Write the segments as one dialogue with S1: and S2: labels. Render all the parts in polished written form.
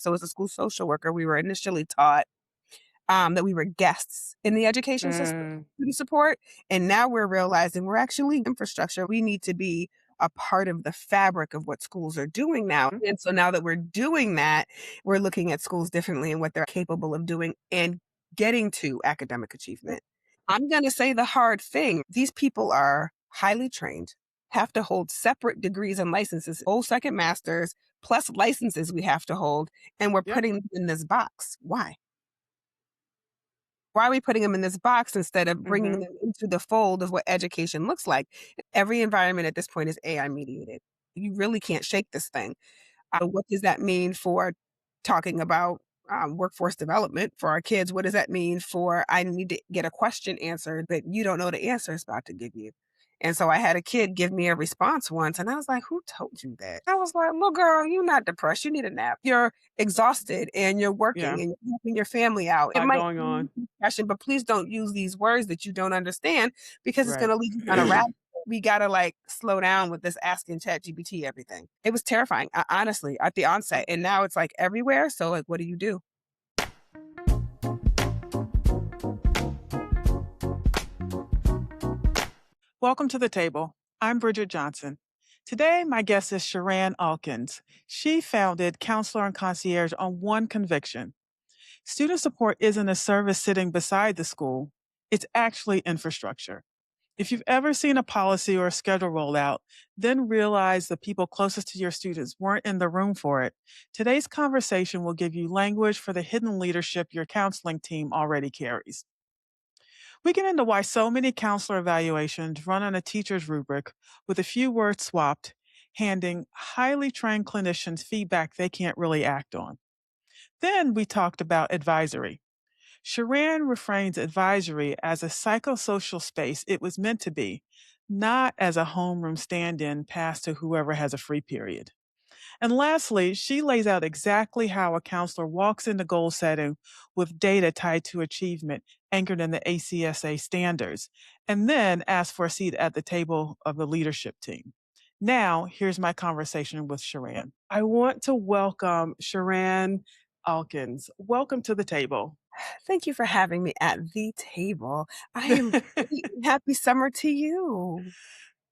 S1: So as a school social worker, we were initially taught that we were guests in the education system,
S2: Mm,
S1: student support, and now we're realizing we're actually infrastructure. We need to be a part of the fabric of what schools are doing now.
S2: mm,
S1: And so now that we're doing that, we're looking at schools differently and what they're capable of doing and getting to academic
S2: mm.
S1: achievement. I'm going to say the hard thing. These people are highly trained, have to hold separate degrees and licenses, whole second masters, plus licenses we have to hold, and we're
S2: Yep.
S1: putting them in this box. Why? Why are we putting them in this box instead of bringing
S2: Mhm.
S1: them into the fold of what education looks like? Every environment at this point is AI mediated. You really can't shake this thing. What does that mean for talking about workforce development for our kids? What does that mean for I need to get a question answered that you don't know the answer is about to give you? And so I had a kid give me a response once, and I was like, "Who told you that?" I was like, "Little girl, you're not depressed. You need a nap. You're exhausted, and you're working,
S2: Yeah.
S1: and you're helping your family out. It
S2: Lot
S1: might
S2: going
S1: be
S2: on.
S1: depression, but please don't use these words that you don't understand because it's going
S2: Right.
S1: to lead you down a rabbit we gotta like slow down with this asking ChatGPT everything. It was terrifying, honestly, at the onset, and now it's like everywhere. So like, what do you do?
S2: Welcome to the table. I'm Bridget Johnson. Today, my guest is Sharan Alkins. She founded Counselor and Concierge on one conviction. Student support isn't a service sitting beside the school, it's actually infrastructure. If you've ever seen a policy or a schedule roll out, then realize the people closest to your students weren't in the room for it, today's conversation will give you language for the hidden leadership your counseling team already carries. We get into why so many counselor evaluations run on a teacher's rubric with a few words swapped, handing highly trained clinicians feedback they can't really act on. Then we talked about advisory. Sharan refrains advisory as a psychosocial space it was meant to be, not as a homeroom stand in pass to whoever has a free period. And lastly, she lays out exactly how a counselor walks into goal setting with data tied to achievement anchored in the ACSA standards, and then asks for a seat at the table of the leadership team. Now, here's my conversation with Sharan. I want to welcome Sharan Alkins. Welcome to the table.
S1: Thank you for having me at the table. I am great. Happy summer to you.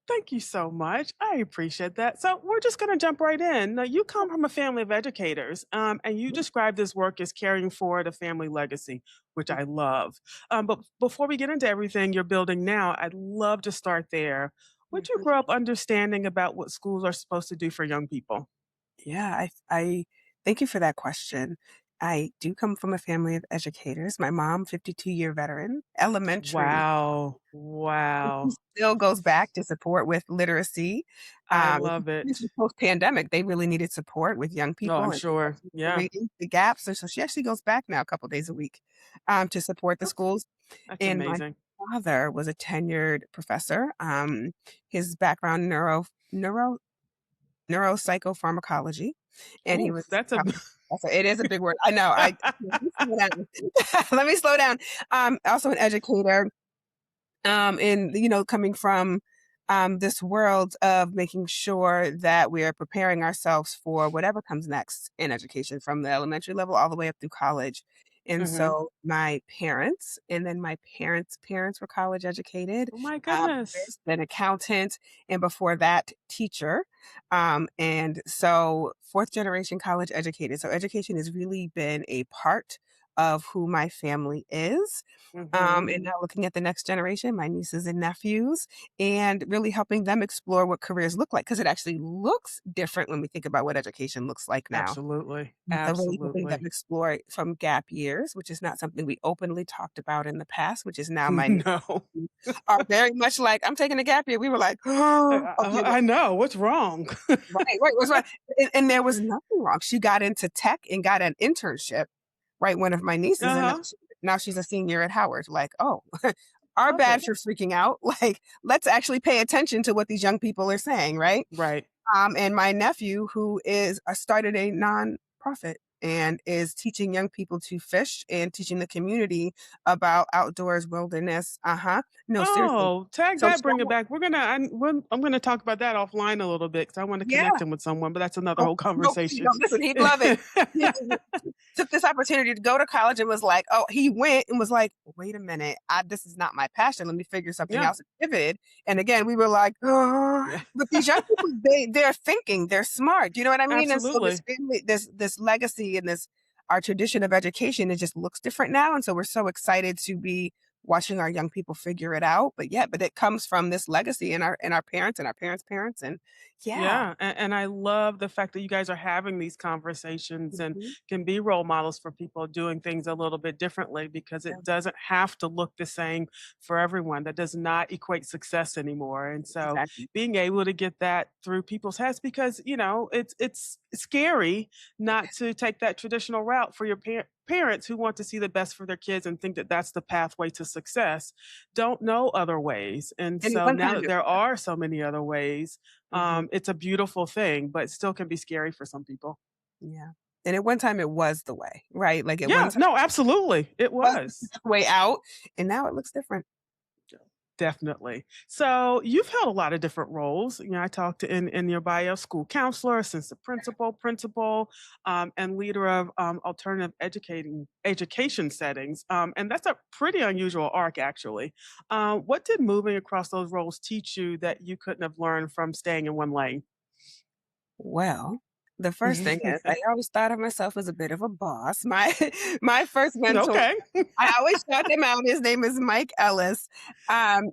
S2: Thank you so much. I appreciate that. So, we're just going to jump right in. Now, you come from a family of educators, and you describe this work as carrying forward a family legacy, which I love. But before we get into everything you're building now, I'd love to start there. What you
S1: Mhm.
S2: grow up understanding about what schools are supposed to do for young people?
S1: Yeah, I thank you for that question. I do come from a family of educators. My mom, 52-year veteran, elementary.
S2: Wow. Wow.
S1: He still goes back to support with literacy.
S2: I love
S1: This was
S2: it.
S1: post-pandemic, they really needed support with young
S2: Oh,
S1: people
S2: I'm
S1: and
S2: sure. Yeah.
S1: reading the gaps, so she actually goes back now a couple days a week, to support the
S2: That's,
S1: schools,
S2: that's
S1: and my
S2: amazing.
S1: father was a tenured professor, his background neuropsychopharmacology, and he
S2: Ooh,
S1: was
S2: that's a.
S1: it is a big word. I know, I let me slow down. Let me slow down. Also an educator, and coming from this world of making sure that we are preparing ourselves for whatever comes next in education from the elementary level all the way up through college. And
S2: Mhm.
S1: so my parents and then my parents' parents were college educated.
S2: Oh my
S1: There's
S2: goodness.
S1: an accountant, and before that, teacher. And so fourth generation college educated. So education has really been a part of who my family is,
S2: Mhm.
S1: and now looking at the next generation, my nieces and nephews, and really helping them explore what careers look like because it actually looks different when we think about what education looks like now.
S2: Absolutely.
S1: So really helping them
S2: Absolutely.
S1: explore it from gap years, which is not something we openly talked about in the past, which is now my nieces
S2: No.
S1: are very much like, "I'm taking a gap year." We were like,
S2: I
S1: "Oh, okay,
S2: I know, what's wrong?
S1: right, what's wrong?" And there was nothing wrong. She got into tech and got an internship, right? One of my nieces, and
S2: Uh-huh.
S1: now she's a senior at Howard. Like, oh, our
S2: Love
S1: bad
S2: it.
S1: for freaking out. Like, let's actually pay attention to what these young people are saying, right?
S2: Right.
S1: And my nephew, who is started a nonprofit. and is teaching young people to fish and teaching the community about outdoors, wilderness. Uh-huh. No, seriously.
S2: Oh, tag
S1: So
S2: that,
S1: shout
S2: bring it
S1: out,
S2: back. I'm gonna talk about that offline a little bit because I want to
S1: yeah.
S2: connect him with someone, but that's another
S1: Oh,
S2: whole
S1: no, please
S2: conversation.
S1: don't. Listen, he'd love it. He took this opportunity to go to college and was like, "Oh," he went and was like, "Wait a minute, this is not my passion. Let me figure something
S2: Yeah,
S1: else," and pivoted. And again, we were like, "Oh,"
S2: yeah,
S1: but these young people, they're thinking, they're smart. Do you know what I mean? And so this
S2: absolutely.
S1: family, this legacy and this our tradition of education, it just looks different now. And so we're so excited to be watching our young people figure it out. But it comes from this legacy and our parents and our parents' parents. And yeah.
S2: Yeah, and I love the fact that you guys are having these conversations and
S1: Mhm.
S2: can be role models for people doing things a little bit differently because
S1: Yeah,
S2: it doesn't have to look the same for everyone. That does not equate success anymore. And so
S1: exactly.
S2: being able to get that through people's heads because, it's scary not to take that traditional route for your parents who want to see the best for their kids and think that that's the pathway to success, don't know other ways. And
S1: And at
S2: so
S1: one
S2: now
S1: time
S2: that
S1: it
S2: there are so many other ways,
S1: mhm,
S2: it's a beautiful thing, but still can be scary for some people.
S1: yeah. And at one time it was the way, right? Like at one
S2: Yeah,
S1: time
S2: no, absolutely. It
S1: it was
S2: was.
S1: the way out, and now it looks different.
S2: Definitely. So you've held a lot of different roles. I talked in your bio, school counselor, assistant principal, and leader of alternative educating education settings. And that's a pretty unusual arc, actually. What did moving across those roles teach you that you couldn't have learned from staying in one lane?
S1: Well, the first thing is I always thought of myself as a bit of a boss. My my first mentor,
S2: Okay.
S1: I always shout him out. His name is Mike Ellis.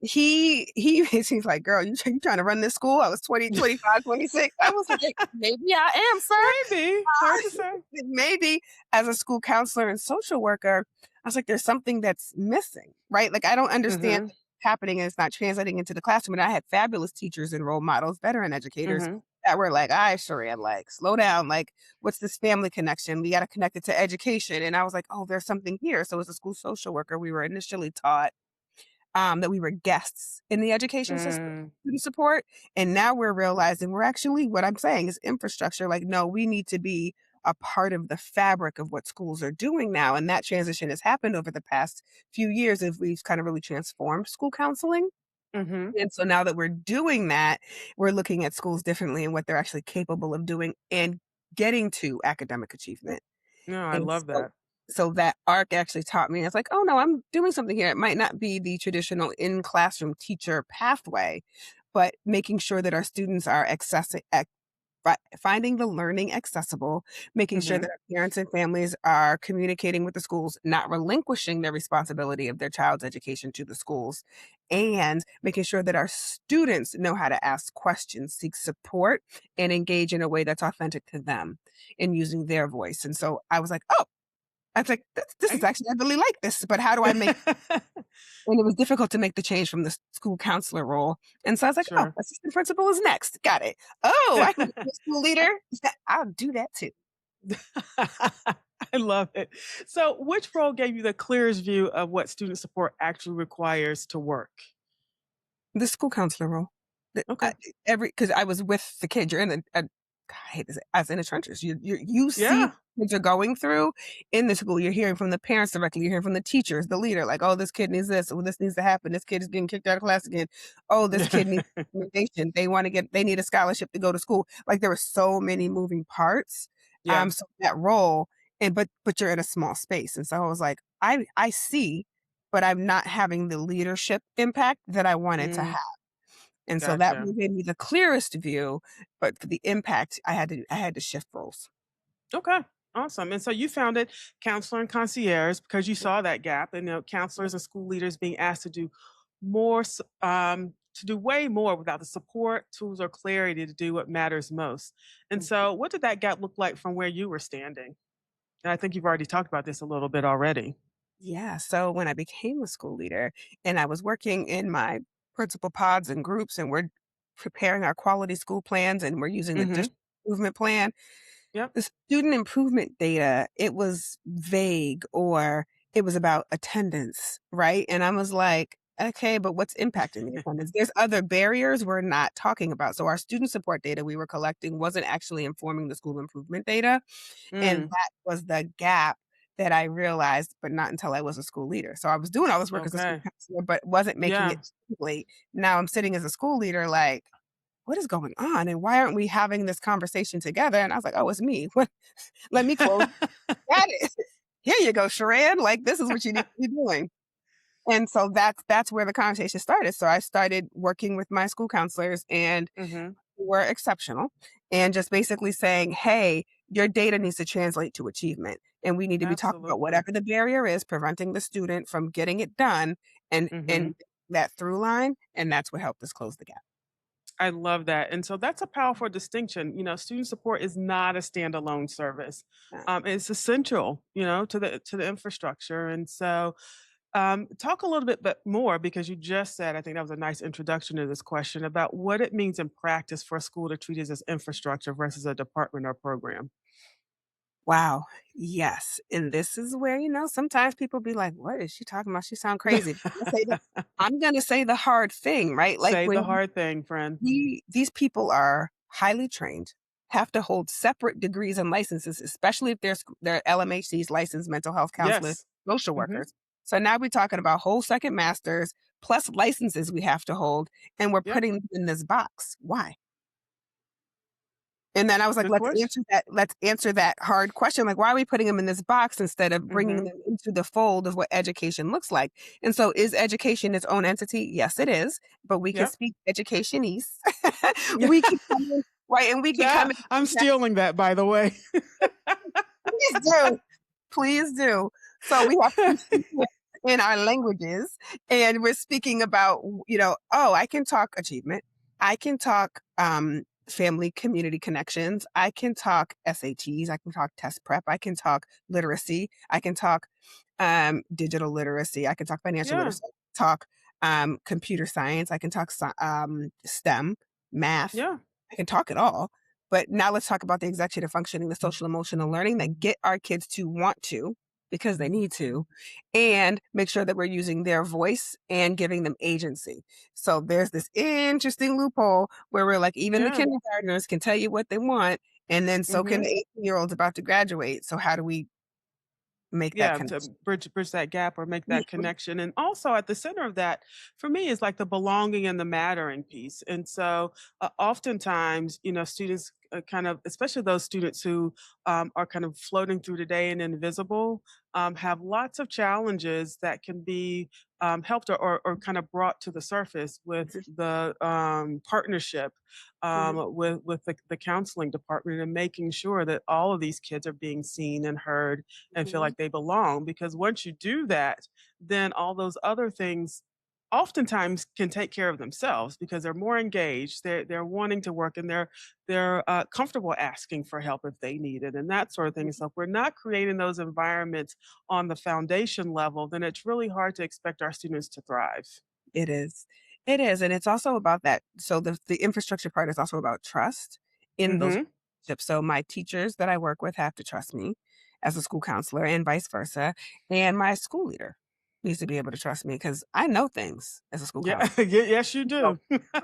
S1: He he's like, "Girl, you trying to run this school?" I was 20, 25, 26. I was like, "Maybe I am, sir."
S2: Maybe. Hard to say.
S1: Maybe as a school counselor and social worker, I was like, there's something that's missing, right? Like, I don't understand
S2: Mhm.
S1: what's happening and it's not translating into the classroom. And I had fabulous teachers and role models, veteran educators
S2: Mhm.
S1: that were like, I sure am like, slow down. Like, what's this family connection? We got to connect it to education. And I was like, oh, there's something here. So as a school social worker, we were initially taught that we were guests in the education system,
S2: Mm.
S1: student support, and now we're realizing we're actually what I'm saying is infrastructure, like, no, we need to be a part of the fabric of what schools are doing now, and that transition has happened over the past few years as we've kind of really transformed school counseling,
S2: Mhm.
S1: and so now that we're doing that, we're looking at schools differently and what they're actually capable of doing and getting to academic achievement.
S2: No, I
S1: And
S2: love
S1: so
S2: that.
S1: that arc actually taught me, it's like, "Oh, no, I'm doing something here." It might not be the traditional in-classroom teacher pathway, but making sure that our students are finding the learning accessible, making sure
S2: Mhm.
S1: that our parents and families are communicating with the schools, not relinquishing their responsibility of their child's education to the schools, and making sure that our students know how to ask questions, seek support, and engage in a way that's authentic to them and using their voice. And so I was like, "Oh," I was like, "This is
S2: Okay.
S1: actually, I really like this, but how do I make," and it was difficult to make the change from the school counselor role, and so I was like, "Oh,
S2: Sure.
S1: assistant principal is next. Got it. Oh, I can be a school leader? I'll do that too."
S2: I love it. So, which role gave you the clearest view of what student support actually requires to work?
S1: The school counselor role. The
S2: Okay.
S1: every because I was with the kids, you're in the God, I hate to say, I was in the trenches. You see
S2: Yeah.
S1: what kids are going through in the school. You're hearing from the parents directly. You're hearing from the teachers, the leader, like, "Oh, this kid needs this. Oh, this needs to happen. This kid is getting kicked out of class again. Oh, this kid needs recommendation. They need a scholarship to go to school." Like, there were so many moving parts.
S2: Yeah.
S1: So that role and but you're in a small space, and so I was like, I see, but I'm not having the leadership impact that I wanted to
S2: Mm,
S1: have. And so that
S2: gotcha.
S1: really gave me the clearest view, but for the impact, I had to shift roles.
S2: Okay. Awesome. And so you founded Counselor and Concierge because you saw that gap, and counselors and school leaders being asked to do to do way more without the support, tools, or clarity to do what matters most. And
S1: Mhm.
S2: so, what did that gap look like from where you were standing? And I think you've already talked about this a little bit already.
S1: Yeah, so when I became a school leader and I was working in my principal pods and groups and we're preparing our quality school plans and we're using the
S2: Mhm.
S1: district improvement plan,
S2: Yep.
S1: the student improvement data, it was vague or it was about attendance, right? And I was like, Okay, but what's impacting the attendance? There's other barriers we're not talking about. So our student support data we were collecting wasn't actually informing the school improvement data, and
S2: Mm,
S1: that was the gap that I realized, but not until I was a school leader. So I was doing all this work as a school
S2: okay.
S1: counselor, but wasn't making
S2: Yeah.
S1: it translate. Now I'm sitting as a school leader like, "What is going on, and why aren't we having this conversation together?" And I was like, "Oh, it's me. Let me close that is. Here you go, Sharan, like, this is what you need to be doing." And so that's where the conversation started. So I started working with my school counselors and
S2: Mhm.
S1: were exceptional and just basically saying, "Hey, your data needs to translate to achievement, and we need to be talking about
S2: Absolutely.
S1: whatever the barrier is preventing the student from getting it done and
S2: Mhm.
S1: that through line, and that's what helped us close the gap."
S2: I love that. And so that's a powerful distinction. Student support is not a standalone service.
S1: Yeah.
S2: It's essential, to the infrastructure. And so, talk a little bit more because you just said, I think that was a nice introduction to this question about what it means in practice for a school to treat it as infrastructure versus a department or program.
S1: Wow. Yes, and this is where, sometimes people be like, "What is she talking about? She sound crazy." I'm gonna say the hard thing, right? Like,
S2: Say the
S1: when
S2: hard thing, friend.
S1: these people are highly trained, have to hold separate degrees and licenses, especially if they're LMHCs, licensed mental health counselors,
S2: Yes.
S1: social
S2: Hmm.
S1: workers. So now we're talking about whole second masters plus licenses we have to hold, and we're
S2: Yep.
S1: putting them in this box. Why? And then I was like,
S2: Good question.
S1: let's answer that hard question, like, why are we putting them in this box instead of bringing
S2: Hmm.
S1: them into the fold of what education looks like? And so is education its own entity? Yes, it is, but we can
S2: Yep.
S1: speak educationese. We can come in right, and we can come
S2: That
S1: in
S2: I'm stealing that, by the way.
S1: please do. Please do. So we have to speak it in our languages, and we're speaking about, oh, I can talk achievement. I can talk family community connections. I can talk SATs. I can talk test prep. I can talk literacy. I can talk digital literacy. I can talk financial
S2: Yeah.
S1: literacy. Talk computer science. I can talk STEM, math.
S2: Yeah.
S1: I can talk it all. But now let's talk about the executive functioning, the social emotional learning that get our kids to want to because they need to, and make sure that we're using their voice and giving them agency. So there's this interesting loophole where we're like, even the
S2: Yeah.
S1: kindergartners can tell you what they want, and then so can
S2: Hmm.
S1: the 18-year-olds about to graduate. So how do we make that
S2: Yeah, to
S1: connection?
S2: bridge that gap or make that
S1: Mhm.
S2: connection. And also at the center of that, for me, is like the belonging and the mattering piece. And so, oftentimes, students kind of, especially those students who are kind of floating through the day and invisible, have lots of challenges that can be helped or kind of brought to the surface with the partnership
S1: Mhm.
S2: with the counseling department and making sure that all of these kids are being seen and heard and feel
S1: Mhm.
S2: like they belong. Because once you do that, then all those other things oftentimes can take care of themselves because they're more engaged. They're wanting to work and they're comfortable asking for help if they need it and that sort of thing. So if we're not creating those environments on the foundation level, then it's really hard to expect our students to thrive.
S1: It is. It is, and it's also about that so the infrastructure part is also about trust in those
S2: Hmm.
S1: relationships. So my teachers that I work with have to trust me as a school counselor and vice versa, and my school leader needs to be able to trust me because I know things as a school
S2: Yeah,
S1: counselor.
S2: yes, you
S1: So,
S2: do.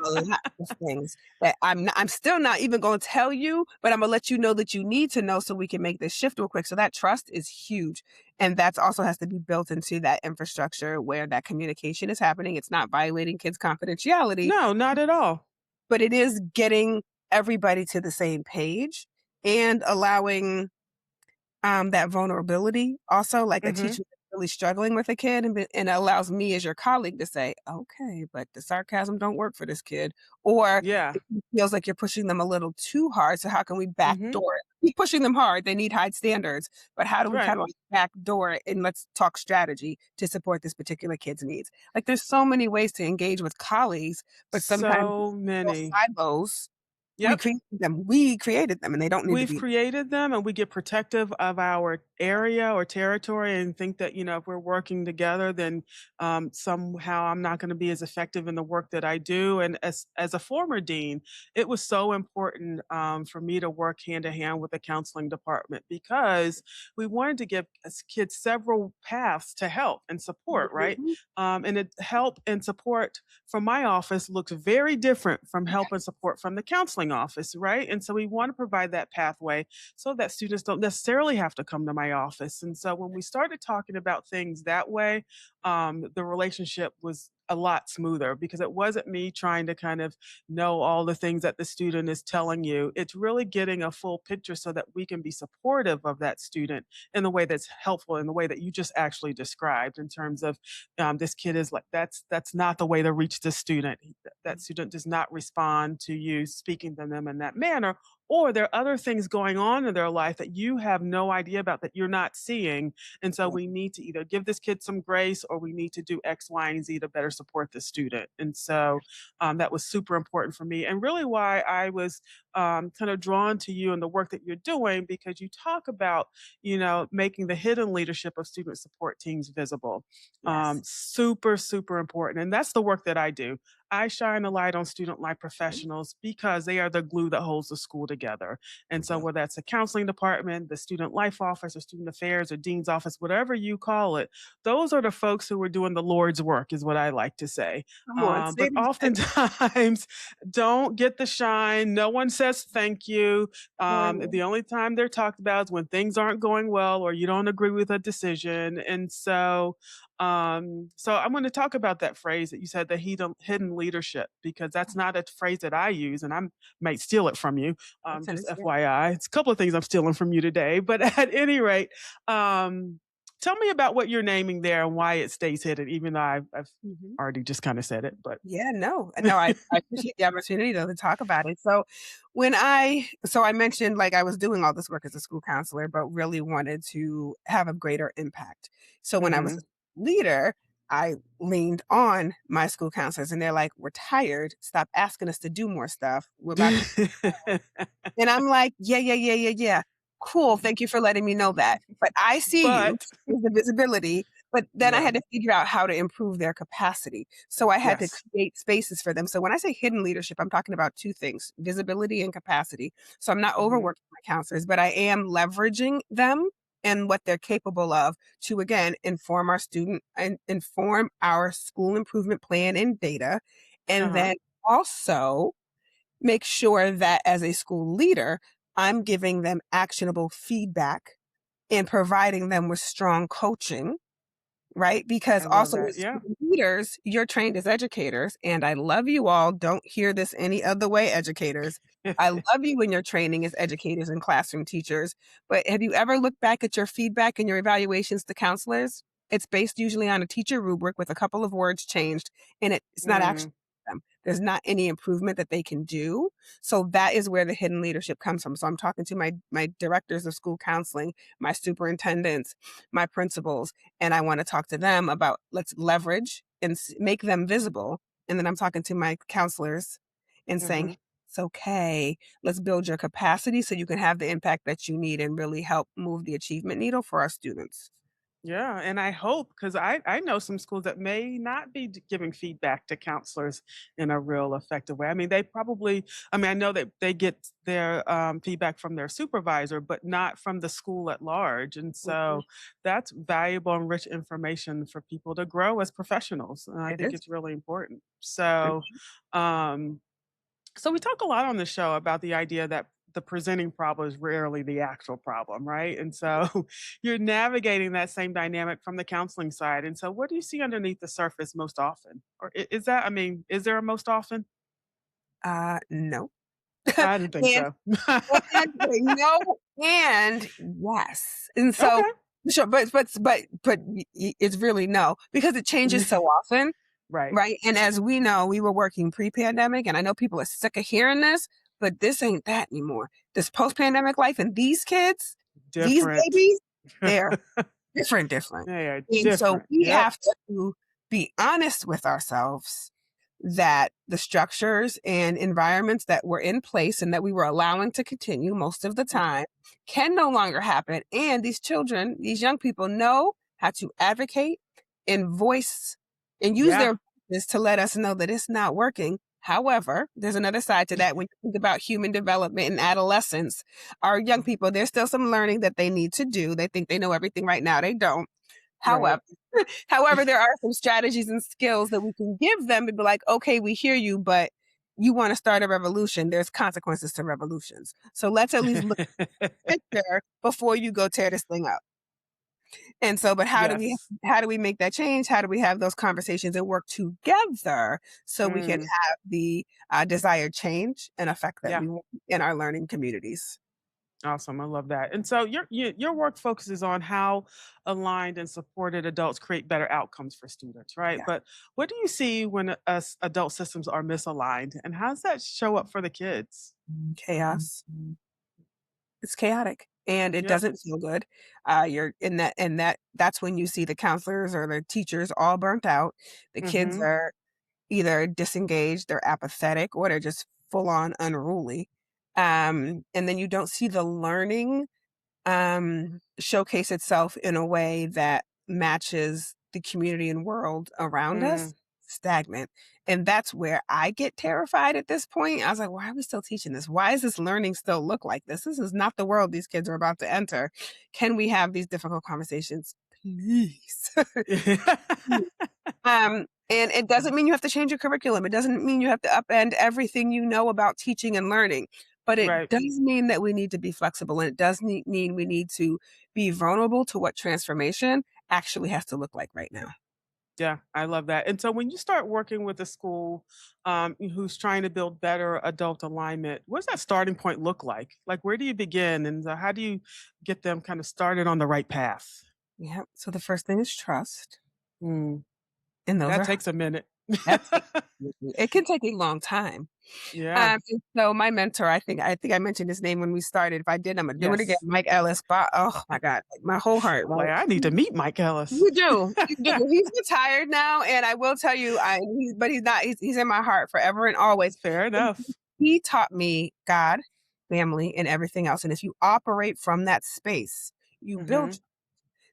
S1: a lot of things that I'm still not even gonna tell you, but Imma let you know that you need to know so we can make this shift real quick. So that trust is huge, and that's also has to be built into that infrastructure where that communication is happening. It's not violating kids' confidentiality,
S2: No, not at all.
S1: but it is getting everybody to the same page and allowing that vulnerability also, like a
S2: Hmm.
S1: teacher that's really struggling with a kid and it allows me as your colleague to say, "Okay, but the sarcasm don't work for this kid," or
S2: Yeah.
S1: it feels like you're pushing them a little too hard, so how can we
S2: Hmm.
S1: backdoor it? Keep pushing them hard, they need high standards, but how do we
S2: Right.
S1: kinda like backdoor it and let's talk strategy to support this particular kid's needs? Like, there's so many ways to engage with colleagues, but sometimes
S2: So
S1: those
S2: many.
S1: silos
S2: Yep.
S1: We created them, and they don't need to
S2: We've
S1: be.
S2: created them and we get protective of our area or territory and think that, if we're working together, then somehow I'm not going to be as effective in the work that I do. And as a former dean, it was so important for me to work hand in hand with the counseling department because we wanted to give us kids several paths to help and support, right?
S1: Mhm.
S2: And help and support from my office looks very different from help and support from the counseling office, right? And so we want to provide that pathway so that students don't necessarily have to come to my office. And so when we started talking about things that way, the relationship was a lot smoother because it wasn't me trying to kind of know all the things that the student is telling you. It's really getting a full picture so that we can be supportive of that student in the way that's helpful, in the way that you just actually described, in terms of this kid is like, that's not the way to reach the student. That student does not respond to you speaking to them in that manner, or there are other things going on in their life that you have no idea about that you're not seeing. And so
S1: Yeah.
S2: we need to either give this kid some grace or we need to do X, Y, and Z to better support the student. And so that was super important for me, and really why I was kind of drawn to you and the work that you're doing, because you talk about, making the hidden leadership of student support teams visible.
S1: Yes.
S2: Super, super important. And that's the work that I do. I shine a light on student life
S1: Mhm.
S2: professionals because they are the glue that holds the school together. And so,
S1: Yeah.
S2: whether that's the counseling department, the student life office, or student affairs, or dean's office, whatever you call it, those are the folks who are doing the Lord's work, is what I like to say.
S1: Come on, say
S2: But
S1: it again.
S2: oftentimes don't get the shine. No one says thank you.
S1: Right.
S2: The only time they're talked about is when things aren't going well or you don't agree with a decision. And so I'm going to talk about that phrase that you said, the hidden leadership, because that's not a phrase that I use, and I might steal it from you.
S1: That's
S2: Just
S1: understand.
S2: FYI, it's a couple of things I'm stealing from you today. But at any rate, um, tell me about what you're naming there and why it stays hidden, even though I've
S1: Mhm.
S2: already just kind of said it. But
S1: Yeah, no, I appreciate the opportunity though to talk about it. So I mentioned like I was doing all this work as a school counselor, but really wanted to have a greater impact. So when I was a
S2: hmm
S1: leader, I leaned on my school counselors and they're like, "We're tired. Stop asking us to do more stuff. We're about to." And I'm like, "Yeah, yeah, yeah, yeah, yeah. Cool, thank you for letting me know that. But I see you,
S2: but
S1: here's the visibility." But then I
S2: yeah,
S1: had to figure out how to improve their capacity. So I had to
S2: yes,
S1: create spaces for them. So when I say hidden leadership, I'm talking about 2 things, visibility and capacity. So I'm not
S2: hmm
S1: overworking my counselors, but I am leveraging them and what they're capable of to, again, inform our student and inform our school improvement plan and data, and
S2: uh-huh,
S1: then also make sure that as a school leader, I'm giving them actionable feedback and providing them with strong coaching, right? Because
S2: I love
S1: also
S2: that.
S1: as
S2: Yeah.
S1: school leaders, you're trained as educators, and I love you all. Don't hear this any other way, educators. I love you in your training as educators and classroom teachers, but have you ever looked back at your feedback and your evaluations to counselors? It's based usually on a teacher rubric with a couple of words changed, and it's not actually
S2: Mm,
S1: them. There's not any improvement that they can do. So that is where the hidden leadership comes from. So I'm talking to my directors of school counseling, my superintendents, my principals, and I want to talk to them about let's leverage and make them visible. And then I'm talking to my counselors and saying,
S2: mhm.
S1: it's okay. Let's build your capacity so you can have the impact that you need and really help move the achievement needle for our students.
S2: Yeah, and I hope, because I know some schools that may not be giving feedback to counselors in a real effective way. I mean, they probably, I mean, I know that they get their feedback from their supervisor, but not from the school at large. And
S1: Mhm.
S2: so that's valuable and rich information for people to grow as professionals. And I
S1: It
S2: think
S1: is.
S2: it's really important.
S1: For
S2: Um, So we talk a lot on the show about the idea that the presenting problem is rarely the actual problem, right? And so you're navigating that same dynamic from the counseling side. And so what do you see underneath the surface most often? Or is that, I mean, is there a most often?
S1: No.
S2: I didn't think
S1: And
S2: so.
S1: wait, no, and yes. And so
S2: Okay.
S1: sure, it's really no, because it changes so often,
S2: Right.
S1: right? And as we know, we were working pre-pandemic, and I know people are sick of hearing this, but this ain't that anymore. This post-pandemic life and these kids, these
S2: Different.
S1: babies, they're different.
S2: They are
S1: And so
S2: different.
S1: we
S2: Yep.
S1: have to be honest with ourselves that the structures and environments that were in place and that we were allowing to continue most of the
S2: Mm.
S1: time can no longer happen. And these children, these young people know how to advocate and voice and use
S2: Yeah.
S1: their voices to let us know that it's not working. However, there's another side to that when you think about human development and adolescence. Our young people, there's still some learning that they need to do. They think they know everything right now. They don't.
S2: Right.
S1: However, however, there are some strategies and skills that we can give them to be like, okay, we hear you, but you want to start a revolution. There's consequences to revolutions. So let's at least look at the picture before you go tear this thing up. And so, but
S2: Yes.
S1: how do we make that change? How do we have those conversations and work together so we can
S2: Mm,
S1: have the desired change and effect that
S2: yeah.
S1: we want in our learning communities?
S2: Awesome. I love that. And so your work focuses on how aligned and supported adults create better outcomes for students, right?
S1: Yeah.
S2: But what do you see when us adult systems are misaligned, and how does that show up for the kids?
S1: Chaos. It's chaotic and it
S2: Yep.
S1: doesn't feel good. You're in that and that's when you see the counselors or the teachers all burnt out. The kids
S2: Mhm.
S1: are either disengaged, they're apathetic, or they're just full on unruly. And then you don't see the learning showcase itself in a way that matches the community and world around us,
S2: Mm,
S1: stagnant. And that's where I get terrified at this point. I was like, why are we still teaching this? Why does this learning still look like this? This is not the world these kids are about to enter. Can we have these difficult conversations? Please. And it doesn't mean you have to change your curriculum. It doesn't mean you have to upend everything you know about teaching and learning. But it
S2: right.
S1: does mean that we need to be flexible and it does mean we need to be vulnerable to what transformation actually has to look like right now.
S2: Yeah, I love that. And so when you start working with a school who's trying to build better adult alignment, what does that starting point look like? Like, where do you begin, and how do you get them kind of started on the right path?
S1: Yeah. So the first thing is trust.
S2: Mm,
S1: And those
S2: that
S1: are
S2: takes a minute.
S1: that's it can take a long time.
S2: Yeah.
S1: And so my mentor, I think I mentioned his name when we started. If I did, I'm gonna do it again.
S2: Yes.
S1: Mike Ellis. Oh my God. Like my whole heart,
S2: Like,
S1: right?
S2: I need to meet Mike Ellis.
S1: You do. He's retired now, and I will tell you, but he's not. He's in my heart forever and always.
S2: Fair
S1: And
S2: enough.
S1: he taught me God, family, and everything else. And if you operate from that space, you build.
S2: Hmm.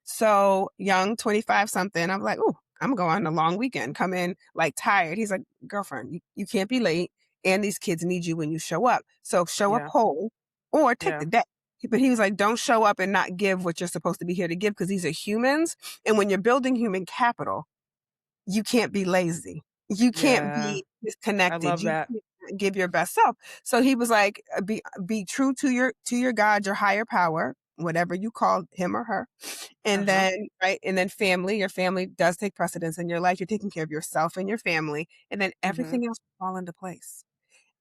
S1: So young, 25 something, I'm like, oh, I'm going on a long weekend. Come in like tired. He's like, girlfriend, you can't be late, and these kids need you when you show up. So show up
S2: Yeah.
S1: whole, or take
S2: Yeah.
S1: the day. But he was like, don't show up and not give what you're supposed to be here to give because these are humans. And when you're building human capital, you can't be lazy. You can't
S2: Yeah.
S1: be
S2: I
S1: disconnected.
S2: love
S1: You
S2: that.
S1: can't give your best self. So he was like, be true to your God, your higher power, whatever you call him or her.
S2: Uh
S1: And
S2: huh.
S1: then right, and then family, your family does take precedence in your life. You're taking care of yourself and your family, and then
S2: Hmm.
S1: everything else will fall into place.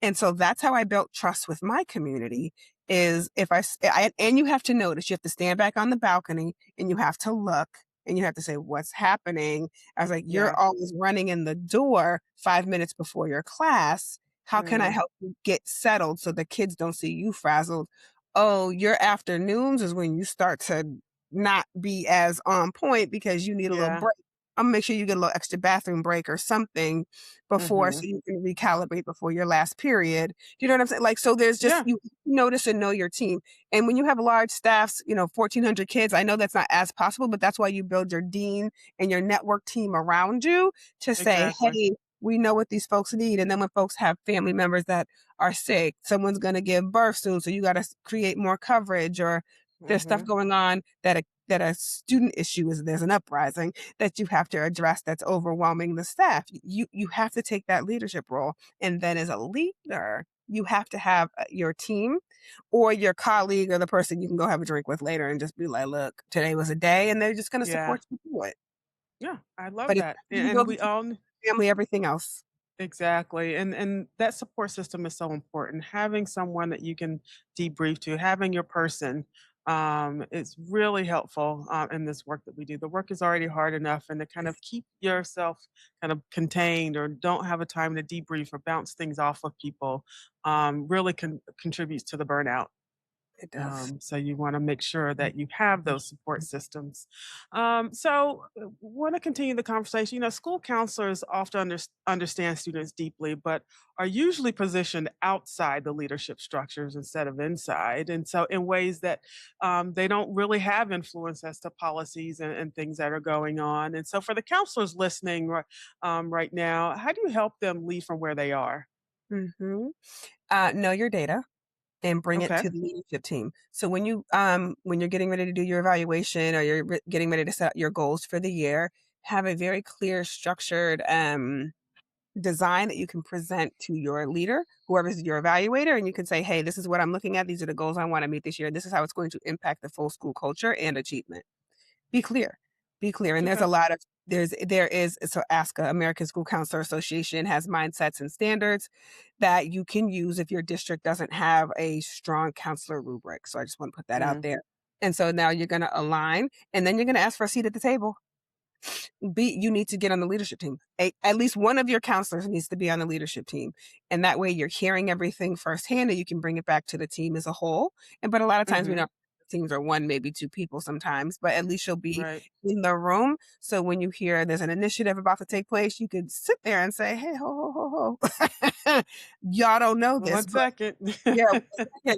S1: And so that's how I built trust with my community is if and you have to notice, you have to stand back on the balcony and you have to look and you have to say, what's happening? I was like, you're
S2: Yeah.
S1: always running in the door 5 minutes before your class. How can I
S2: Mm,
S1: help you get settled so the kids don't see you frazzled? Oh, your afternoons is when you start to not be as on point because you need a little
S2: yeah.
S1: break. I'll make sure you get a little extra bathroom break or something before so
S2: Hmm.
S1: you can recalibrate before your last period. You know what I'm saying? Like, so there's just
S2: Yeah.
S1: you notice and know your team. And when you have large staffs, 1,400 kids, I know that's not as possible, but that's why you build your dean and your network team around you to say,
S2: Exactly.
S1: hey, we know what these folks need. And then when folks have family members that are sick, someone's going to give birth soon. So you got to create more coverage or there's stuff
S2: Hmm.
S1: going on that a student issue is there's an uprising that you have to address that's overwhelming the staff. You have to take that leadership role. And then as a leader, you have to have your team or your colleague or the person you can go have a drink with later and just be like, look, today was a day, and they're just going to
S2: Yeah.
S1: support you through it.
S2: Yeah. I love
S1: But it's
S2: that.
S1: you
S2: And
S1: build
S2: we
S1: the
S2: all
S1: family, everything else.
S2: exactly. And that support system is so important. Having someone that you can debrief to, having your person, is really helpful in this work that we do. The work is already hard enough, and to kind of keep yourself kind of contained or don't have a time to debrief or bounce things off of people really contributes to the burnout.
S1: It does.
S2: So you want to make sure that you have those support systems. Want to continue the conversation. School counselors often understand students deeply, but are usually positioned outside the leadership structures instead of inside. And so, in ways that they don't really have influence as to policies and things that are going on. And so, for the counselors listening right now, how do you help them lead from where they are?
S1: Mhm. Know your data and bring it
S2: Okay.
S1: to the leadership team. So when you're getting ready to do your evaluation or you're getting ready to set your goals for the year, have a very clear, structured design that you can present to your leader, whoever's your evaluator, and you can say, "Hey, this is what I'm looking at. These are the goals I want to meet this year. This is how it's going to impact the full school culture and achievement." Be clear. Be clear. And there's
S2: Okay.
S1: a lot of there is so ASCA, American School Counselor Association, has mindsets and standards that you can use if your district doesn't have a strong counselor rubric. So I just want to put that out
S2: Mm,
S1: there. And so now you're going to align and then you're going to ask for a seat at the table. You need to get on the leadership team. At least one of your counselors needs to be on the leadership team. And that way you're hearing everything firsthand and you can bring it back to the team as a whole. But a lot of times we
S2: mhm.
S1: don't teams are one, maybe two people sometimes, but at least you'll be
S2: Right.
S1: in the room. So when you hear there's an initiative about to take place, you could sit there and say, "Hey, ho, ho, ho, ho." Y'all don't know this,
S2: One
S1: but
S2: second.
S1: yeah,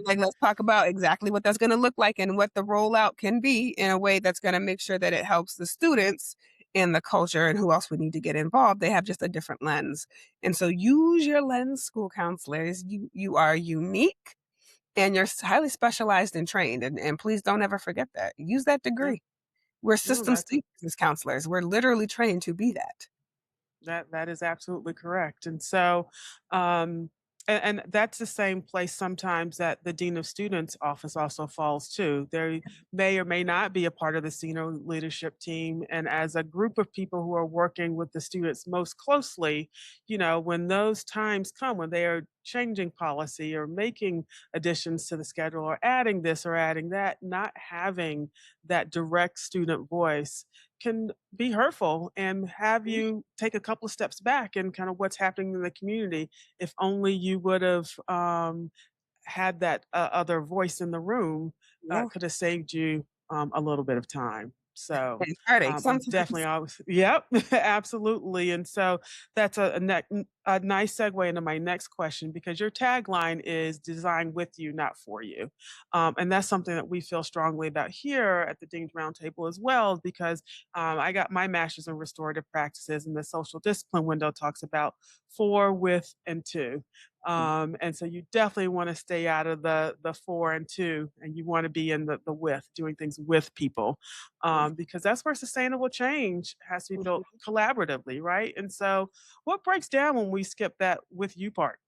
S1: like, let's talk about exactly what that's gonna look like and what the rollout can be in a way that's gonna make sure that it helps the students and the culture and who else would need to get involved. They have just a different lens. And so use your lens, school counselors. You are unique and you're highly specialized and trained. And please don't ever forget that. Use that
S2: Yeah.
S1: degree. We're
S2: No,
S1: systems thinkers as counselors. We're literally trained to be that.
S2: that is absolutely correct. And so, um, and that's the same place sometimes that the dean of students office also falls to. They may or may not be a part of the senior leadership team, and as a group of people who are working with the students most closely, when those times come when they are changing policy or making additions to the schedule or adding this or adding that, not having that direct student voice can be hurtful and have
S1: Mhm.
S2: you take a couple of steps back and kind of what's happening in the community. If only you would have had that other voice in the room,
S1: Yeah.
S2: could have saved you a little bit of time. So
S1: And heartache
S2: I'm definitely
S1: sometimes.
S2: always, yep, absolutely. And so that's a nice segue into my next question because your tagline is "Design with you, not for you," and that's something that we feel strongly about here at the Dean's Roundtable as well. Because I got my master's in restorative practices, and the social discipline window talks about for, with, and to. And so you definitely want to stay out of the for and two, and you want to be in the with, doing things with people, because that's where sustainable change has to be built
S1: Mhm.
S2: collaboratively, right? And so, what breaks down when we skip that with you part?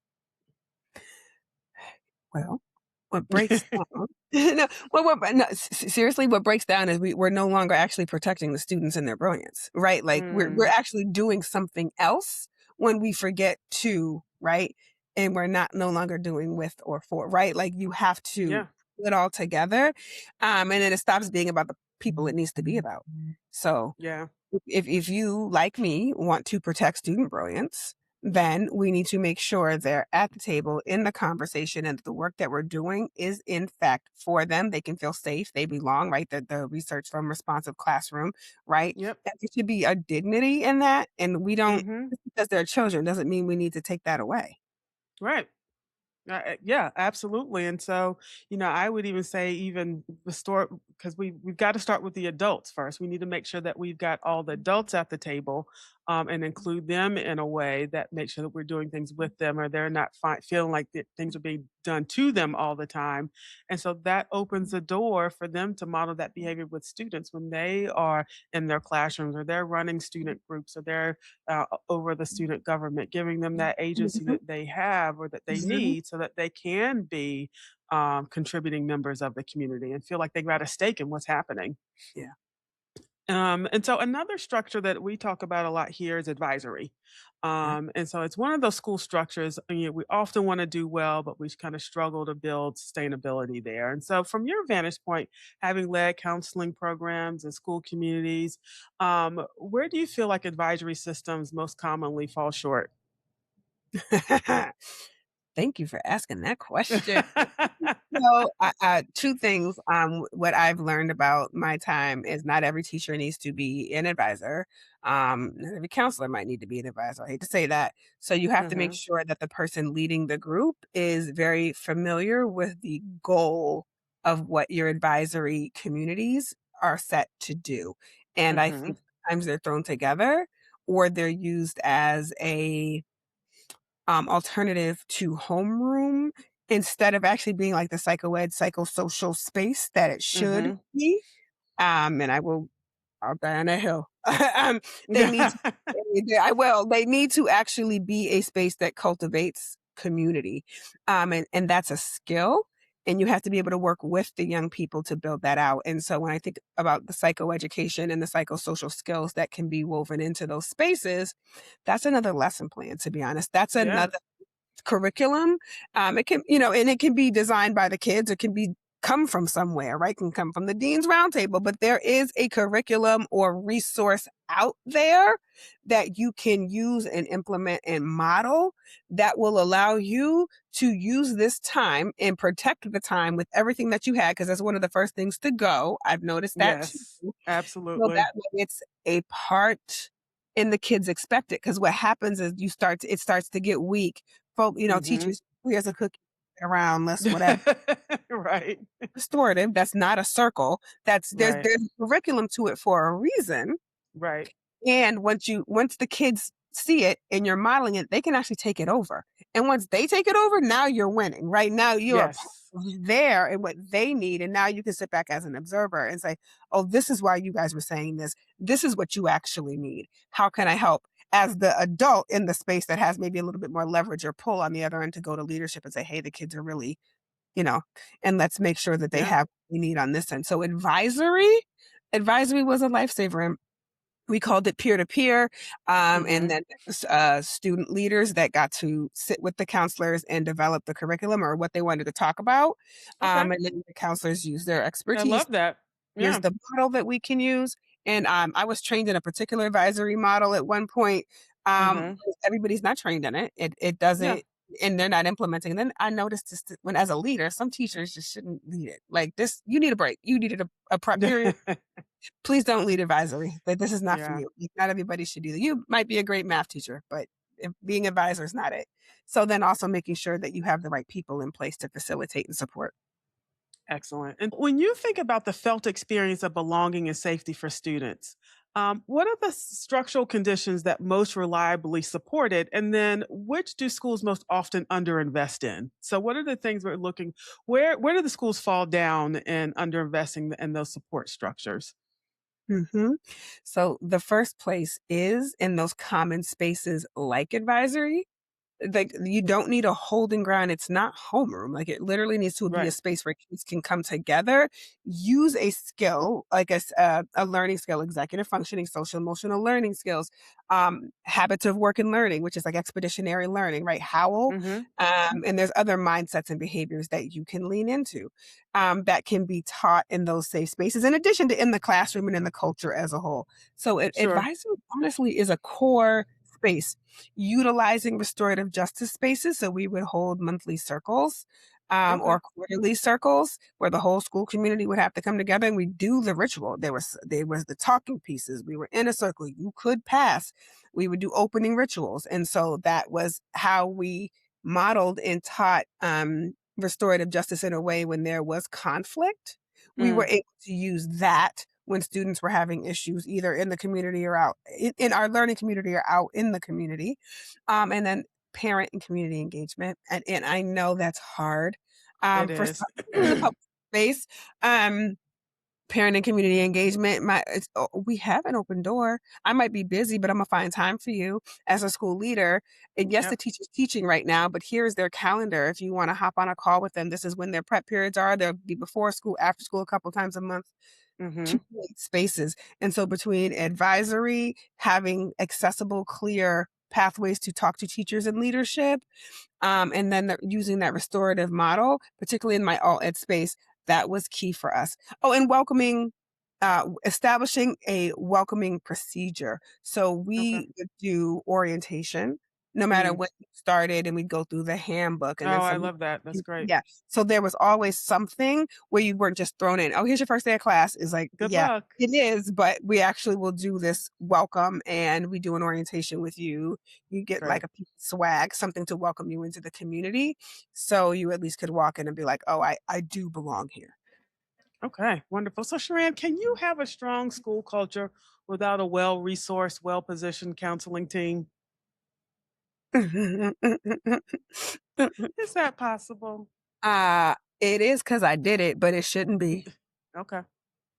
S1: Well, what breaks down no, what no, seriously, what breaks down is we're no longer actually protecting the students and their brilliance, right? Like, we're
S2: Mm,
S1: actually doing something else when we forget to, right? And we're not no longer doing with or for, right? Like, you have to
S2: yeah,
S1: put it all together, and then it stops being about the people it needs to be about. So
S2: yeah,
S1: if you, like me, want to protect student brilliance, then we need to make sure they're at the table in the conversation and the work that we're doing is in fact for them. They can feel safe, they belong, right? The research from Responsive Classroom, right?
S2: yep,
S1: That there should be a dignity in that. And we don't
S2: hmm,
S1: just because they're children doesn't mean we need to take that away.
S2: right. Yeah, absolutely. And so, I would even say even restore because we've got to start with the adults first. We need to make sure that we've got all the adults at the table, and include them in a way that makes sure that we're doing things with them, or they're not feeling like things are being done to them all the time. And so that opens the door for them to model that behavior with students when they are in their classrooms or they're running student groups or they're over the student government, giving them that agency
S1: Mhm,
S2: that they have or that they
S1: mhm.
S2: need so that they can be contributing members of the community and feel like they got a stake in what's happening.
S1: Yeah.
S2: And so another structure that we talk about a lot here is advisory.
S1: Yeah.
S2: And so it's one of those school structures, we often want to do well, but we kind of struggle to build sustainability there. And so, from your vantage point, having led counseling programs in school communities, where do you feel like advisory systems most commonly fall short?
S1: thank you for asking that question. So, two things. What I've learned about my time is not every teacher needs to be an advisor. Not every counselor might need to be an advisor. I hate to say that. So you have to make
S2: Mhm.
S1: sure that the person leading the group is very familiar with the goal of what your advisory communities are set to do. And I think
S2: Mhm.
S1: sometimes they're thrown together or they're used as a alternative to homeroom instead of actually being like the psychoed, psychosocial space that it should
S2: Mhm.
S1: be. And I'll die on a hill. They need to they need to actually be a space that cultivates community. And that's a skill, and you have to be able to work with the young people to build that out. And so when I think about the psychoeducation and the psychosocial skills that can be woven into those spaces, that's another lesson plan, to be honest. That's
S2: Yeah.
S1: another curriculum. It can, and it can be designed by the kids. It can be come from somewhere, right? Can come from the dean's roundtable, but there is a curriculum or resource out there that you can use and implement and model that will allow you to use this time and protect the time with everything that you had because that's one of the first things to go. I've noticed that too.
S2: Yes.
S1: So
S2: Absolutely.
S1: that way it's a part and the kids expect it because what happens is it starts to get weak. Folk,
S2: Mhm.
S1: teachers, here's a cookie around, let's whatever.
S2: Right.
S1: Restorative, that's not a circle.
S2: Right.
S1: There's a curriculum to it for a reason.
S2: Right.
S1: And once the kids see it and you're modeling it, they can actually take it over. And once they take it over, now you're winning. Right now you're a part
S2: Yes.
S1: of there and what they need. And now you can sit back as an observer and say, oh, this is why you guys were saying this. This is what you actually need. How can I help? As the adult in the space that has maybe a little bit more leverage or pull on the other end to go to leadership and say, hey, the kids are really, you know, and let's make sure that they
S2: Yeah.
S1: have what we need on this end. So advisory was a lifesaver. We called it peer to peer, and
S2: Mhm.
S1: then student leaders that got to sit with the counselors and develop the curriculum or what they wanted to talk about,
S2: Okay.
S1: and then the counselors use their
S2: I
S1: expertise.
S2: love that.
S1: Here's
S2: Yeah.
S1: the model that we can use, and I was trained in a particular advisory model at one point.
S2: Mhm.
S1: Everybody's not trained in it. It
S2: Yeah.
S1: doesn't, and they're not implementing. And then I noticed this when, as a leader, some teachers just shouldn't lead it. Like this, you need a break. You needed a prep period. Please don't lead advisory. That this is not for
S2: Yeah.
S1: you. Like, not everybody should do that. You might be a great math teacher, but if being advisor is not it. So then also making sure that you have the right people in place to facilitate and support.
S2: Excellent. And when you think about the felt experience of belonging and safety for students, what are the structural conditions that most reliably support it? And then which do schools most often underinvest in? So, what are the things we're looking where do the schools fall down in underinvesting in those support structures?
S1: Mhm. So the first place is in those common spaces like advisory. Like, you don't need a holding ground, it's not homeroom, like, it literally needs to be a
S2: Right.
S1: space where kids can come together, use a skill, like a learning skill, executive functioning, social emotional learning skills, habits of work and learning, which is like expeditionary learning, right? Howl,
S2: Mhm.
S1: and there's other mindsets and behaviors that you can lean into, that can be taught in those safe spaces, in addition to in the classroom and in the culture as a whole. So,
S2: Sure.
S1: advisory honestly is a core space utilizing restorative justice spaces. So we would hold monthly circles
S2: Okay.
S1: or quarterly circles where the whole school community would have to come together and we do the ritual. There was the talking pieces. We were in a circle. You could pass. We would do opening rituals. And so that was how we modeled and taught restorative justice in a way when there was conflict. We were
S2: Mm,
S1: able to use that when students were having issues either in the community or out in our learning community or out in the community. And then parent and community engagement. And I know that's hard
S2: it
S1: for
S2: is.
S1: some in the public space. Um, Parent and community engagement, we have an open door. I might be busy, but Imma find time for you as a school leader, and yes, the
S2: Yep.
S1: teacher's teaching right now, but here's their calendar. If you wanna hop on a call with them, this is when their prep periods are. They'll be before school, after school, a couple times a month to
S2: Mhm.
S1: create spaces. And so between advisory, having accessible, clear pathways to talk to teachers and leadership, and then using that restorative model, particularly in my all ed space, that was key for us. Oh, and establishing a welcoming procedure. So
S2: Okay.
S1: we would do orientation. no matter
S2: Mm.
S1: when you started, and we'd go through the handbook and
S2: Oh,
S1: then
S2: I
S1: some.
S2: love that. That's great.
S1: Yeah. So there was always something where you weren't just thrown in. "Oh, here's your first day of class." Is like,
S2: Good
S1: yeah,
S2: luck.
S1: it is, but we actually will do this welcome, and we do an orientation with you. You get like
S2: Great.
S1: a piece of swag, something to welcome you into the community, so you at least could walk in and be like, "Oh, I do belong here."
S2: Okay, wonderful. So, Sharan, can you have a strong school culture without a well resourced, well positioned counseling team? Is that possible?
S1: It is because I did it, but it shouldn't be.
S2: Okay.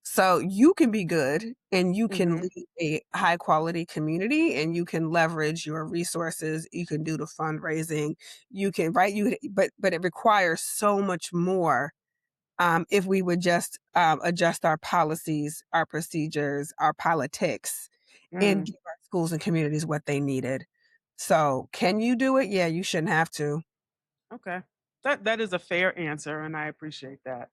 S1: So you can be good and you can
S2: Mm-hmm.
S1: lead a high quality community and you can leverage your resources, you can do the fundraising, you can right you but it requires so much more if we would just adjust our policies, our procedures, our politics, and
S2: Mm,
S1: give our schools and communities what they needed. So can you do it? Yeah, you shouldn't have to.
S2: okay. That is a fair answer, and I appreciate that.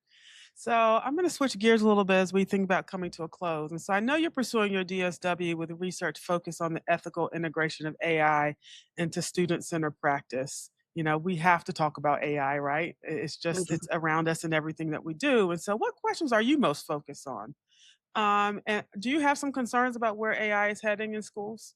S2: So I'm going to switch gears a little bit as we think about coming to a close. And so I know you're pursuing your DSW with research focused on the ethical integration of AI into student-centered practice. We have to talk about AI, right? It's just it's around us in everything that we do. And so, what questions are you most focused on? And do you have some concerns about where AI is heading in schools?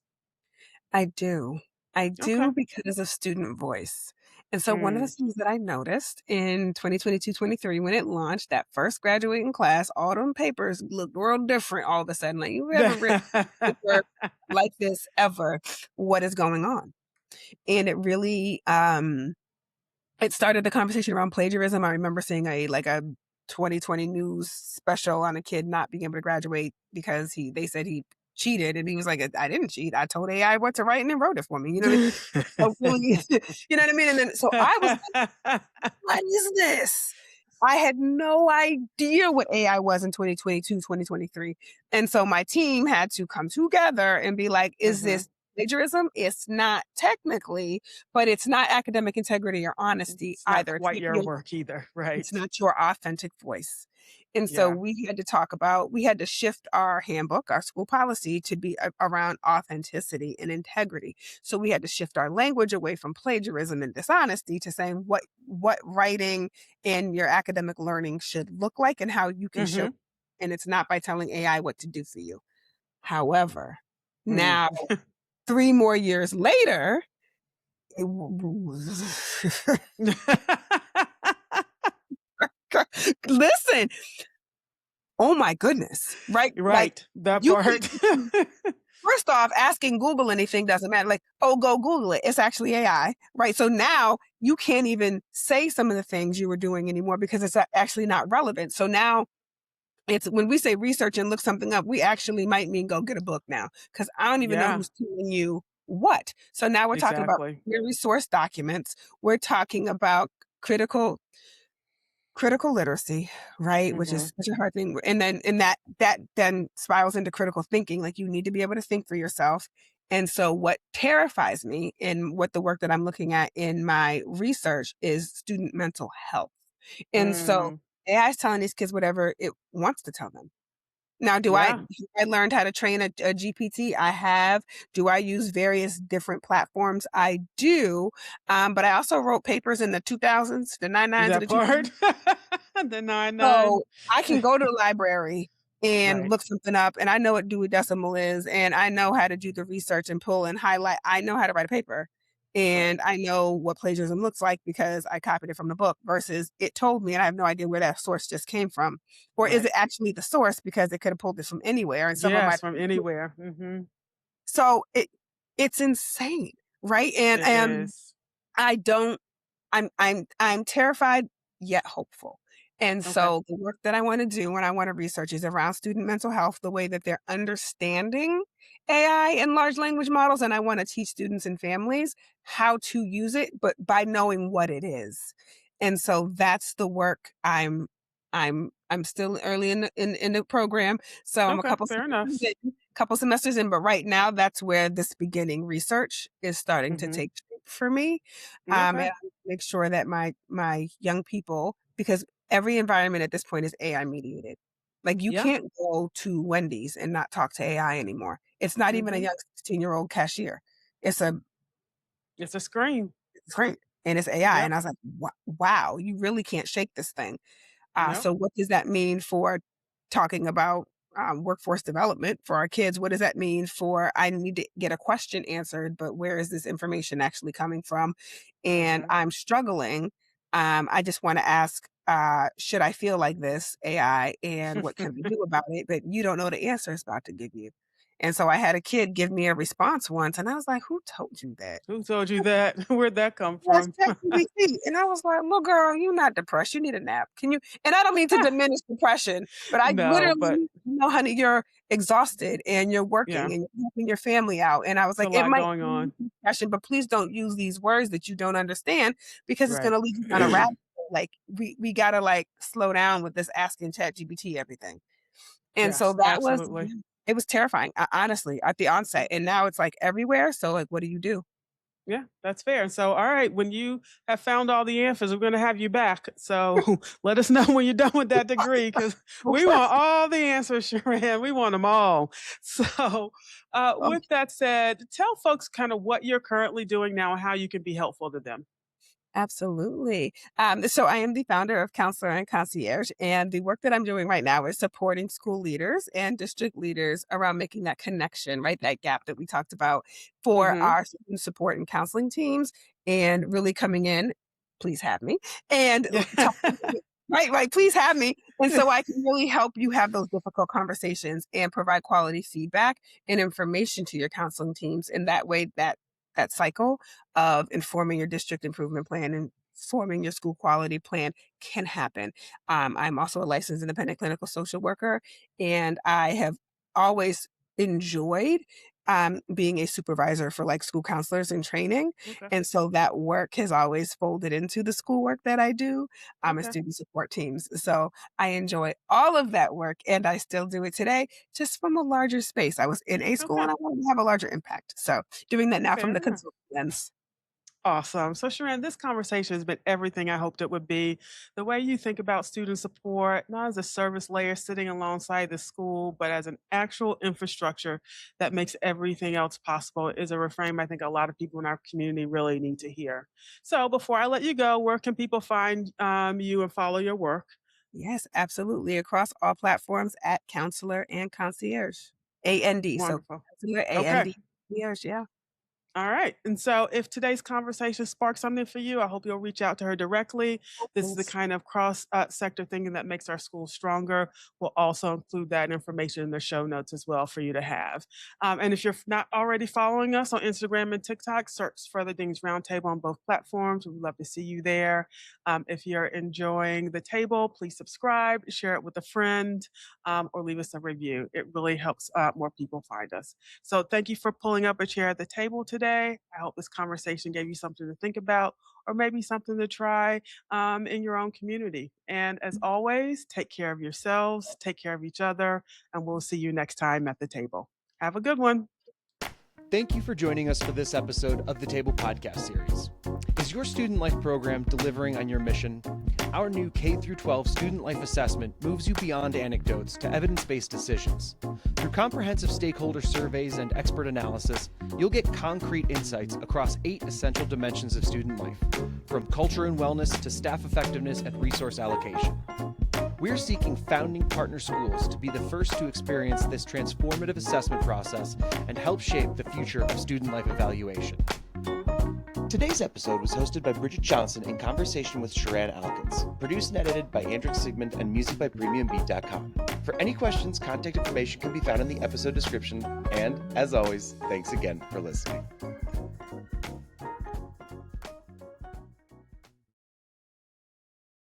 S1: I do. I
S2: Okay.
S1: do because of student voice. And so one of the
S2: Mm.
S1: things that I noticed in 2022-23 when it launched, that first graduating class, all them papers looked real different all of a sudden. Like, "You haven't written a paper like this ever. What is going on?" And it really, it started the conversation around plagiarism. I remember seeing a 2020 news special on a kid not being able to graduate because they said he cheated, and he was like, "I didn't cheat. I told AI what to write, and it wrote it for me." You know what I mean? So really, you know what I mean? And then so I was like, "What is this?" I had no idea what AI was in 2022, 2023. And so my team had to come together and be like, "Is
S2: Mhm.
S1: this plagiarism? It's not technically, but it's not academic integrity or honesty
S2: It's not
S1: either.
S2: quite your work either,
S1: It's
S2: right?
S1: not your authentic voice." And so
S2: Yeah.
S1: we had to shift our handbook, our school policy to be around authenticity and integrity. So we had to shift our language away from plagiarism and dishonesty to saying what writing and your academic learning should look like and how you can show.
S2: Mhm.
S1: And it's not by telling AI what to do for you. However,
S2: Mm.
S1: now 3 more years later, it listen, oh my goodness, right? Like,
S2: Right, that
S1: you
S2: part.
S1: can't first off, asking Google anything doesn't matter, like, "Oh, go Google it." It's actually AI, right? So now you can't even say some of the things you were doing anymore because it's actually not relevant. So now it's when we say research and look something up, we actually might mean go get a book now because I don't even know
S2: Yeah,
S1: who's telling you what. So now we're talking about
S2: exactly.
S1: your resource documents. We're talking about critical critical literacy, right? Which is
S2: Mhm.
S1: such a hard thing, and that then spirals into critical thinking, like, you need to be able to think for yourself, and so what terrifies me in what the work that I'm looking at in my research is student mental health, and so
S2: Mm.
S1: AI is telling these kids whatever it wants to tell them. Now,
S2: Yeah.
S1: I learned how to train a GPT? I have. Do I use various different platforms? I do, but I also wrote papers in the 2000s, the 99s and
S2: That
S1: the 2000s.
S2: part. The 9-9.
S1: So, I can go to the library and
S2: Right,
S1: look something up, and I know what Dewey Decimal is, and I know how to do the research and pull and highlight. I know how to write a paper,
S2: right.
S1: and I know what plagiarism looks like because I copied it from the book versus it told me, and I have no idea where that source just came from. Or is
S2: Right.
S1: it actually the source because it could have pulled this from anywhere, and someone
S2: Yes,
S1: might.
S2: from anywhere. Mhm.
S1: So, it's insane, right?
S2: It is.
S1: I don't I'm terrified yet hopeful. And
S2: Okay.
S1: so the work that I wanna do and I wanna research is around student mental health, the way that they're understanding AI and large language models, and I wanna teach students and families how to use it, but by knowing what it is. And so that's the work I'm still early in the program, so I'm a
S2: Okay, fair enough.
S1: couple semesters in, but right now that's where this beginning research is starting to
S2: Mhm.
S1: take shape for me.
S2: Okay.
S1: And make sure that my young people because every environment at this point is AI mediated. Like, you
S2: Yeah.
S1: can't go to Wendy's and not talk to AI anymore. It's not even a
S2: Mhm.
S1: young 16-year-old cashier. It's a
S2: It's a screen.
S1: It's great, and it's AI,
S2: Yep.
S1: and I was like, Wow, you really can't shake this thing."
S2: Nope.
S1: So what does that mean for talking about, workforce development for our kids? What does that mean for I need to get a question answered, but where is this information actually coming from? And
S2: Okay.
S1: I'm struggling. I just wanna ask, "Should I feel like this, AI, and what can we do about it?" But you don't know the answer it's about to give you. And so I had a kid give me a response once, and I was like, "Who told you that?"
S2: Who told you that? Where'd that come
S1: Yes,
S2: from?
S1: ChatGPT, and I was like, "Little girl, you're not depressed, you need a nap. Can you" and I don't mean to diminish depression, but I
S2: No, but
S1: literally "No, honey, you're exhausted and you're working
S2: yeah,
S1: and you're helping your family out," and I was
S2: it's a
S1: like, "It
S2: lot
S1: might
S2: going
S1: be
S2: on.
S1: depression, but please don't use these words that you don't understand because it's
S2: Right.
S1: gonna lead you down a rabbit hole, like, we gotta, like, slow down with this asking ChatGPT everything." And so
S2: Yes,
S1: that was
S2: absolutely.
S1: it was terrifying, honestly, at the onset, and now it's, like, everywhere, so, like, what do you do?
S2: Yeah, that's fair. So, all right, when you have found all the answers, we're going to have you back. So, let us know when you're done with that degree because we want all the answers, Sharon. We want them all. So, with that said, tell folks kind of what you're currently doing now and how you can be helpful to them.
S1: Absolutely. So I am the founder of Counselor and Concierge, and the work that I'm doing right now is supporting school leaders and district leaders around making that connection, right? That gap that we talked about for
S2: Mm-hmm.
S1: our student support and counseling teams, and really coming in, please have me, and
S2: Yeah.
S1: talking, right, please have me. And so I can really help you have those difficult conversations and provide quality feedback and information to your counseling teams. In that way, that cycle of informing your district improvement plan and forming your school quality plan can happen. I'm also a licensed independent clinical social worker, and I have always enjoyed being a supervisor for like school counselors in training.
S2: Okay.
S1: And so that work has always folded into the schoolwork that I do and
S2: Okay.
S1: student support teams. So I enjoy all of that work and I still do it today, just from a larger space. I was in a school
S2: Okay.
S1: and I wanted to have a larger impact. So doing that now from
S2: Fair
S1: the
S2: enough.
S1: consultant lens.
S2: Awesome. So, Sharon, this conversation has been everything I hoped it would be. The way you think about student support, not as a service layer sitting alongside the school, but as an actual infrastructure that makes everything else possible, is a reframe I think a lot of people in our community really need to hear. So, before I let you go, where can people find you and follow your work?
S1: Yes, absolutely. Across all platforms at Counselor and Concierge. AND. So
S2: Wonderful.
S1: Counselor,
S2: Okay.
S1: AND, Concierge. Yeah.
S2: All right. And so if today's conversation sparks something for you, I hope you'll reach out to her directly. This is the
S1: Yes.
S2: kind of cross sector thinking that makes our schools stronger. We'll also include that information in the show notes as well for you to have. And if you're not already following us on Instagram and TikTok, search Further Things Roundtable on both platforms. We'd love to see you there. If you're enjoying the table, please subscribe, share it with a friend, or leave us a review. It really helps more people find us. So thank you for pulling up a chair at the table today. I hope this conversation gave you something to think about or maybe something to try in your own community. And as always, take care of yourselves, take care of each other, and we'll see you next time at the table. Have a good one.
S3: Thank you for joining us for this episode of the Table Podcast Series. Is your student life program delivering on your mission? Our new K through 12 student life assessment moves you beyond anecdotes to evidence-based decisions. Through comprehensive stakeholder surveys and expert analysis, you'll get concrete insights across 8 essential dimensions of student life, from culture and wellness to staff effectiveness and resource allocation. We're seeking founding partner schools to be the first to experience this transformative assessment process and help shape the future of student life evaluation. Today's episode was hosted by Bridget Johnson in conversation with Sharan Alkins, produced and edited by Andrew Sigmund and music by PremiumBeat.com. For any questions, contact information can be found in the episode description, and as always, thanks again for listening.